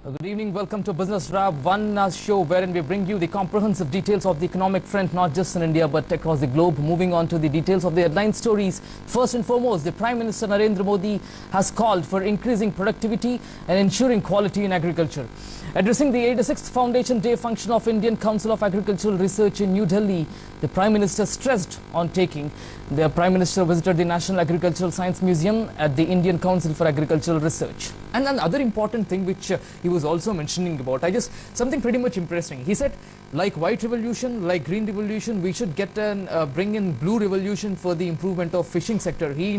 Good evening. Welcome to Business Wrap, one show wherein we bring you the comprehensive details of the economic front, not just in India but across the globe. Moving on to the details of the headline stories. First and foremost, the Prime Minister Narendra Modi has called for increasing productivity and ensuring quality in agriculture. Addressing the 86th Foundation Day function of Indian Council of Agricultural Research in New Delhi, the Prime Minister stressed on taking. The Prime Minister visited the National Agricultural Science Museum at the Indian Council for Agricultural Research. And another important thing which he was also mentioning about, something pretty much interesting. He said, like white revolution, like green revolution, we should get bring in blue revolution for the improvement of fishing sector. He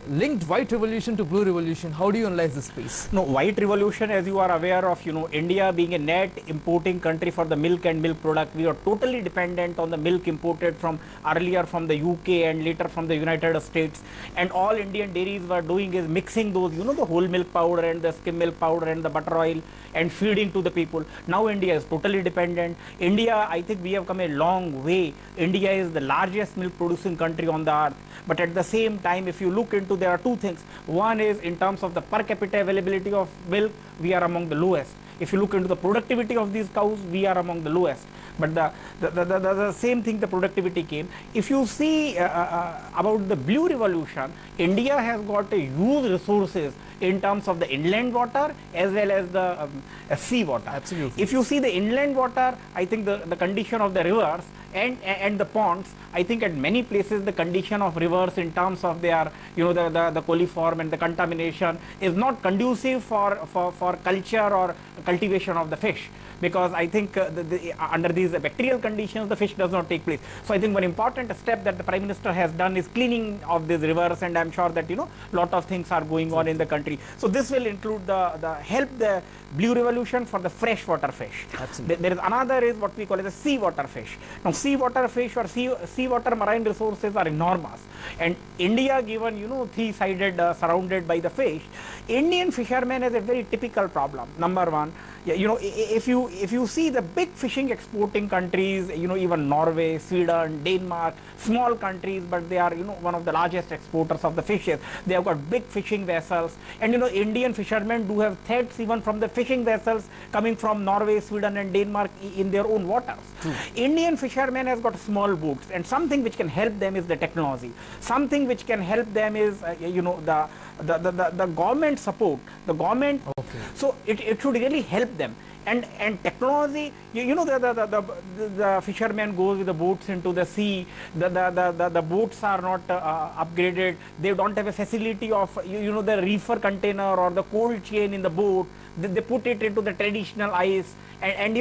linked white revolution to blue revolution. How do you analyze this space? No, white revolution, as you are aware of, India being a net importing country for the milk and milk product, we are totally dependent on the milk imported from earlier from the UK and later from the United States. And all Indian dairies were doing is mixing those, the whole milk powder and the skim milk powder and the butter oil and feeding to the people. Now India is totally dependent. India, I think we have come a long way. India is the largest milk producing country on the earth. But at the same time, if you look into, there are two things. One is in terms of the per capita availability of milk, we are among the lowest. If you look into the productivity of these cows, we are among the lowest. But the same thing, the productivity came. If you see about the blue revolution, India has got a huge resources in terms of the inland water as well as the sea water. Absolutely. If you see the inland water, I think the condition of the rivers and the ponds, I think at many places the condition of rivers in terms of their, the coliform and the contamination is not conducive for culture or cultivation of the fish. Because I think under these bacterial conditions, the fish does not take place. So I think one important step that the Prime Minister has done is cleaning of these rivers, and I'm sure that lot of things are going on in the country. So this will include the blue revolution for the freshwater fish. Absolutely. There is another is what we call as a seawater fish. Now seawater fish or seawater marine resources are enormous, and India, given three-sided surrounded by the fish, Indian fishermen has a very typical problem. Number one, if you see the big fishing exporting countries, even Norway, Sweden, Denmark, small countries, but they are one of the largest exporters of the fishes. They have got big fishing vessels, and Indian fishermen do have threats even from the fishing vessels coming from Norway, Sweden and Denmark in their own waters. Indian fishermen has got small boats, and something which can help them is the technology. Something which can help them is the government support, the government. Okay. So it should really help them. And technology, the fishermen goes with the boats into the sea. The boats are not upgraded. They don't have a facility of the reefer container or the cold chain in the boat. They put it into the traditional ice, and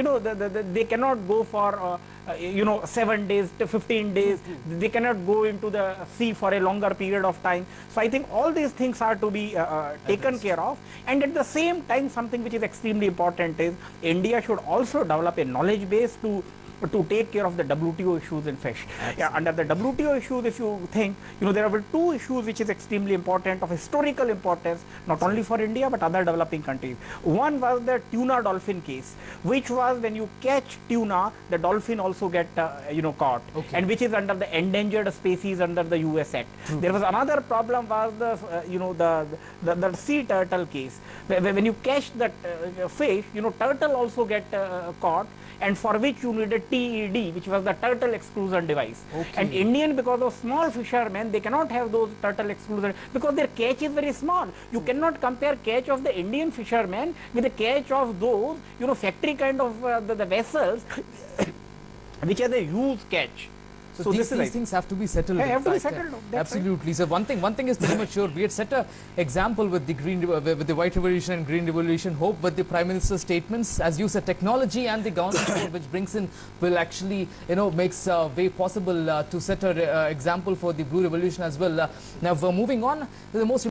they cannot go for 7 days to 15 days. They cannot go into the sea for a longer period of time. So I think all these things are to be taken care of. And at the same time, something which is extremely important is India should also develop a knowledge base to take care of the WTO issues in fish. Yeah, under the WTO issues, if you think, there are two issues which is extremely important, of historical importance, not only for India but other developing countries. One was the tuna dolphin case, which was when you catch tuna, the dolphin also get caught, okay, and which is under the endangered species under the US Act. There was another problem was the sea turtle case, when you catch that fish, turtle also get caught, and for which you needed TED, which was the turtle exclusion device. Okay. And Indian, because of small fishermen, they cannot have those turtle exclusion because their catch is very small. You cannot compare catch of the Indian fishermen with the catch of those, factory kind of the vessels which has a huge catch. So these things have to be settled. Have to be settled. Absolutely. Right. So one thing is pretty much sure. We had set an example with the white revolution and green revolution. Hope with the Prime Minister's statements, as you said, technology and the government support which brings in will actually makes way possible to set an example for the blue revolution as well. Now moving on to the most